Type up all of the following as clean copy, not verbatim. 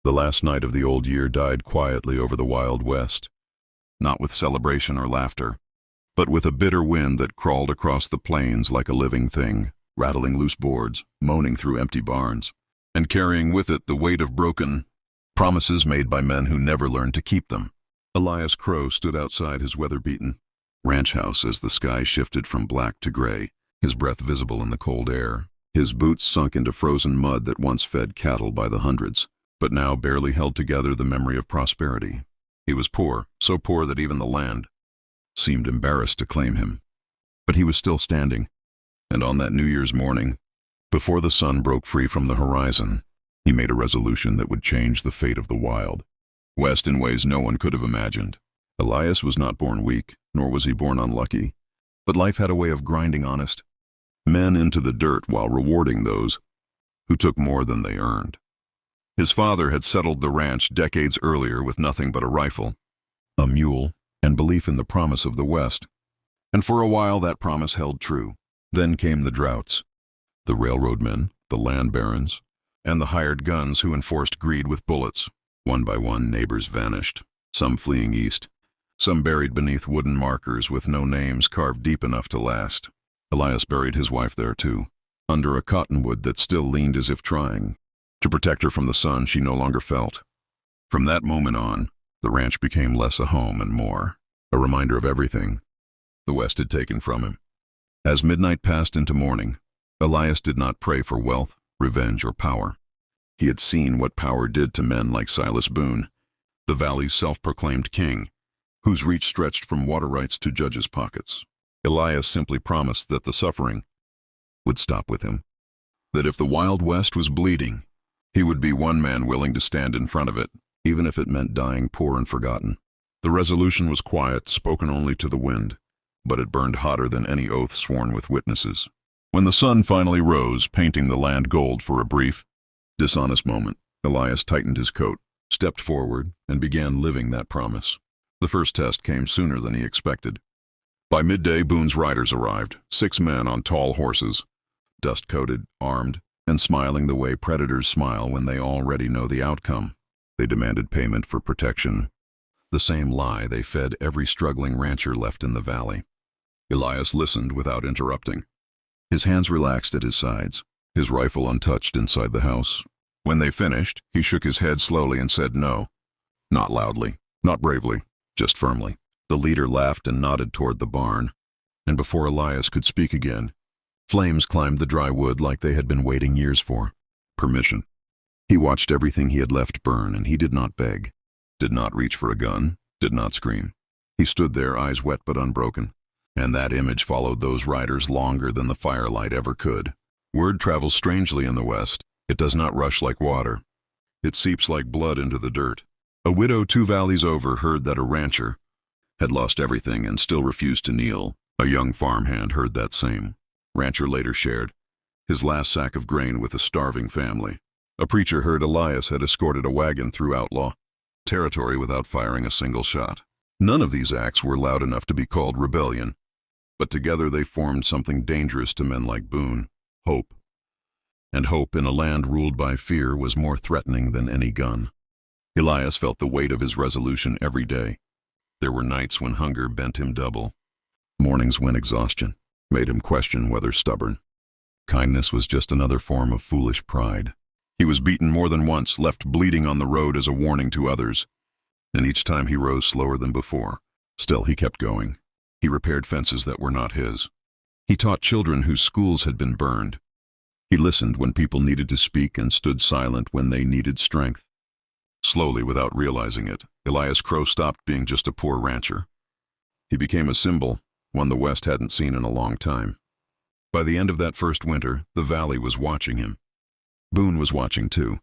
The last night of the old year died quietly over the Wild West, not with celebration or laughter, but with a bitter wind that crawled across the plains like a living thing, rattling loose boards, moaning through empty barns, and carrying with it the weight of broken promises made by men who never learned to keep them. Elias Crow stood outside his weather-beaten ranch house as the sky shifted from black to gray, his breath visible in the cold air, his boots sunk into frozen mud that once fed cattle by the hundreds, but now barely held together the memory of prosperity. He was poor, so poor that even the land seemed embarrassed to claim him. But he was still standing, and on that New Year's morning, before the sun broke free from the horizon, he made a resolution that would change the fate of the Wild West in ways no one could have imagined. Elias was not born weak, nor was he born unlucky, but life had a way of grinding honest men into the dirt while rewarding those who took more than they earned. His father had settled the ranch decades earlier with nothing but a rifle, a mule, and belief in the promise of the West. And for a while that promise held true. Then came the droughts, the railroad men, the land barons, and the hired guns who enforced greed with bullets. One by one, neighbors vanished, some fleeing east, some buried beneath wooden markers with no names carved deep enough to last. Elias buried his wife there too, under a cottonwood that still leaned as if trying to protect her from the sun she no longer felt. From that moment on, the ranch became less a home and more a reminder of everything the West had taken from him. As midnight passed into morning, Elias did not pray for wealth, revenge, or power. He had seen what power did to men like Silas Boone, the valley's self-proclaimed king, whose reach stretched from water rights to judges' pockets. Elias simply promised that the suffering would stop with him, that if the Wild West was bleeding, he would be one man willing to stand in front of it, even if it meant dying poor and forgotten. The resolution was quiet, spoken only to the wind, but it burned hotter than any oath sworn with witnesses. When the sun finally rose, painting the land gold for a brief, dishonest moment, Elias tightened his coat, stepped forward, and began living that promise. The first test came sooner than he expected. By midday, Boone's riders arrived, 6 men on tall horses, dust-coated, armed, and smiling the way predators smile when they already know the outcome. They demanded payment for protection, the same lie they fed every struggling rancher left in the valley. Elias listened without interrupting. His hands relaxed at his sides, his rifle untouched inside the house. When they finished, he shook his head slowly and said no. Not loudly, not bravely, just firmly. The leader laughed and nodded toward the barn, and before Elias could speak again, flames climbed the dry wood like they had been waiting years for permission. He watched everything he had left burn, and he did not beg, did not reach for a gun, did not scream. He stood there, eyes wet but unbroken, and that image followed those riders longer than the firelight ever could. Word travels strangely in the West. It does not rush like water. It seeps like blood into the dirt. A widow 2 valleys over heard that a rancher had lost everything and still refused to kneel. A young farmhand heard that same rancher later shared his last sack of grain with a starving family. A preacher heard Elias had escorted a wagon through outlaw territory without firing a single shot. None of these acts were loud enough to be called rebellion, but together they formed something dangerous to men like Boone: hope. And hope in a land ruled by fear was more threatening than any gun. Elias felt the weight of his resolution every day. There were nights when hunger bent him double, mornings when exhaustion made him question whether stubborn kindness was just another form of foolish pride. He was beaten more than once, left bleeding on the road as a warning to others, and each time he rose slower than before. Still, he kept going. He repaired fences that were not his. He taught children whose schools had been burned. He listened when people needed to speak and stood silent when they needed strength. Slowly, without realizing it, Elias Crow stopped being just a poor rancher. He became a symbol, one the West hadn't seen in a long time. By the end of that first winter, the valley was watching him. Boone was watching too,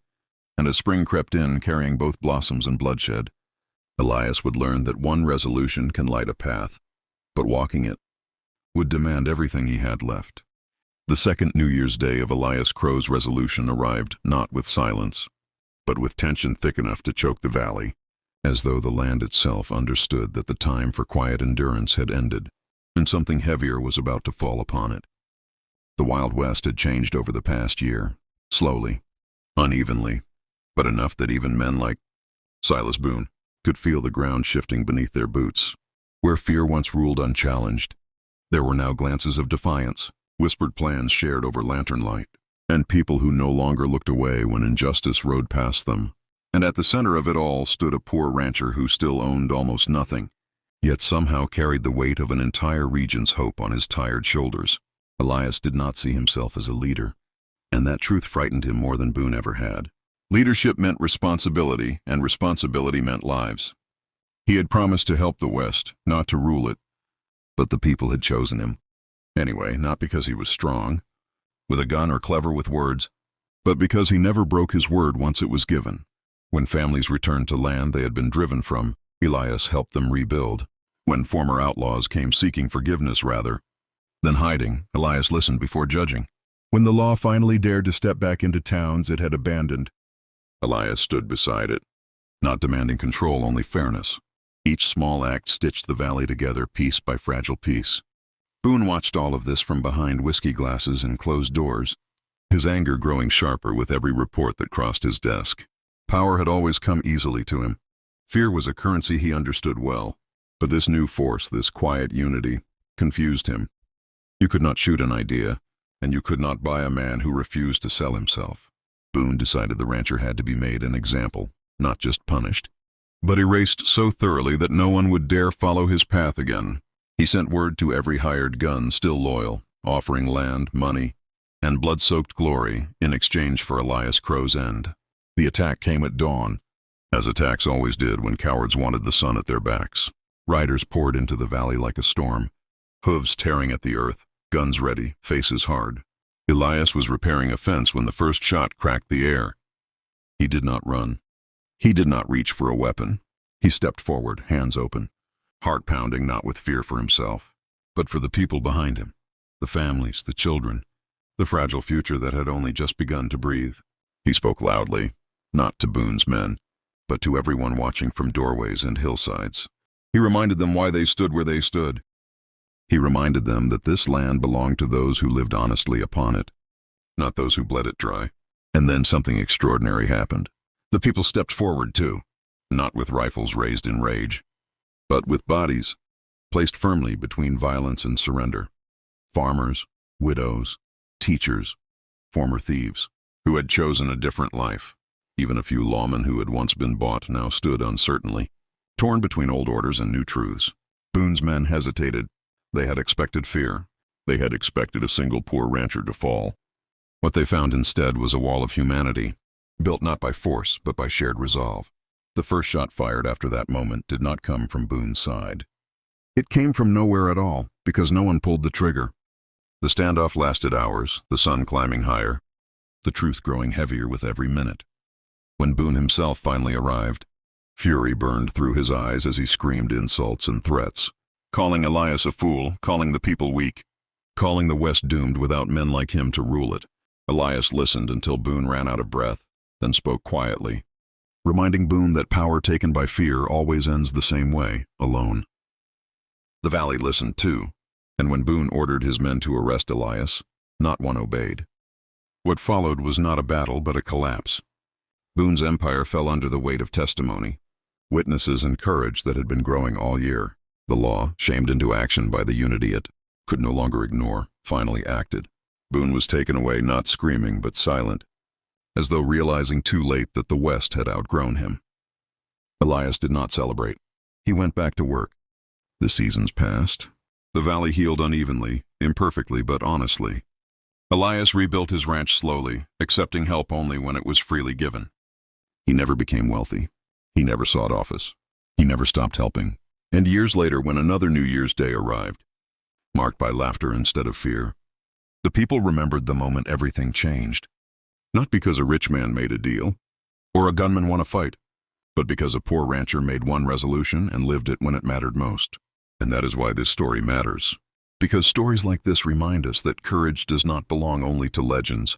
and as spring crept in carrying both blossoms and bloodshed, Elias would learn that one resolution can light a path, but walking it would demand everything he had left. The second New Year's Day of Elias Crow's resolution arrived not with silence, but with tension thick enough to choke the valley, as though the land itself understood that the time for quiet endurance had ended, and something heavier was about to fall upon it. The Wild West had changed over the past year, slowly, unevenly, but enough that even men like Silas Boone could feel the ground shifting beneath their boots. Where fear once ruled unchallenged, there were now glances of defiance, whispered plans shared over lantern light, and people who no longer looked away when injustice rode past them. And at the center of it all stood a poor rancher who still owned almost nothing, yet somehow carried the weight of an entire region's hope on his tired shoulders. Elias did not see himself as a leader, and that truth frightened him more than Boone ever had. Leadership meant responsibility, and responsibility meant lives. He had promised to help the West, not to rule it, but the people had chosen him. Anyway, not because he was strong, with a gun or clever with words, but because he never broke his word once it was given. When families returned to land they had been driven from, Elias helped them rebuild. When former outlaws came seeking forgiveness rather than hiding, Elias listened before judging. When the law finally dared to step back into towns it had abandoned, Elias stood beside it, not demanding control, only fairness. Each small act stitched the valley together, piece by fragile piece. Boone watched all of this from behind whiskey glasses and closed doors, his anger growing sharper with every report that crossed his desk. Power had always come easily to him. Fear was a currency he understood well, but this new force, this quiet unity, confused him. You could not shoot an idea, and you could not buy a man who refused to sell himself. Boone decided the rancher had to be made an example, not just punished, but erased so thoroughly that no one would dare follow his path again. He sent word to every hired gun still loyal, offering land, money, and blood-soaked glory in exchange for Elias Crow's end. The attack came at dawn, as attacks always did when cowards wanted the sun at their backs. Riders poured into the valley like a storm, hooves tearing at the earth, guns ready, faces hard. Elias was repairing a fence when the first shot cracked the air. He did not run. He did not reach for a weapon. He stepped forward, hands open, heart pounding, not with fear for himself, but for the people behind him, the families, the children, the fragile future that had only just begun to breathe. He spoke loudly, not to Boone's men, but to everyone watching from doorways and hillsides. He reminded them why they stood where they stood. He reminded them that this land belonged to those who lived honestly upon it, not those who bled it dry. And then something extraordinary happened. The people stepped forward too, not with rifles raised in rage, but with bodies placed firmly between violence and surrender. Farmers, widows, teachers, former thieves, who had chosen a different life. Even a few lawmen who had once been bought now stood uncertainly, torn between old orders and new truths. Boone's men hesitated. They had expected fear. They had expected a single poor rancher to fall. What they found instead was a wall of humanity, built not by force, but by shared resolve. The first shot fired after that moment did not come from Boone's side. It came from nowhere at all, because no one pulled the trigger. The standoff lasted hours, the sun climbing higher, the truth growing heavier with every minute. When Boone himself finally arrived, fury burned through his eyes as he screamed insults and threats, calling Elias a fool, calling the people weak, calling the West doomed without men like him to rule it. Elias listened until Boone ran out of breath, then spoke quietly, reminding Boone that power taken by fear always ends the same way, alone. The valley listened too, and when Boone ordered his men to arrest Elias, not one obeyed. What followed was not a battle but a collapse. Boone's empire fell under the weight of testimony, witnesses and courage that had been growing all year. The law, shamed into action by the unity it could no longer ignore, finally acted. Boone was taken away, not screaming but silent, as though realizing too late that the West had outgrown him. Elias did not celebrate. He went back to work. The seasons passed. The valley healed unevenly, imperfectly but honestly. Elias rebuilt his ranch slowly, accepting help only when it was freely given. He never became wealthy. He never sought office. He never stopped helping. And years later, when another New Year's Day arrived, marked by laughter instead of fear, the people remembered the moment everything changed. Not because a rich man made a deal, or a gunman won a fight, but because a poor rancher made one resolution and lived it when it mattered most. And that is why this story matters. Because stories like this remind us that courage does not belong only to legends,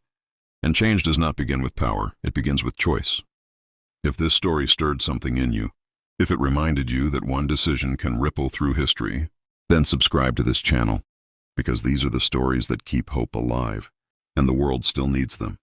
and change does not begin with power, it begins with choice. If this story stirred something in you, if it reminded you that one decision can ripple through history, then subscribe to this channel, because these are the stories that keep hope alive, and the world still needs them.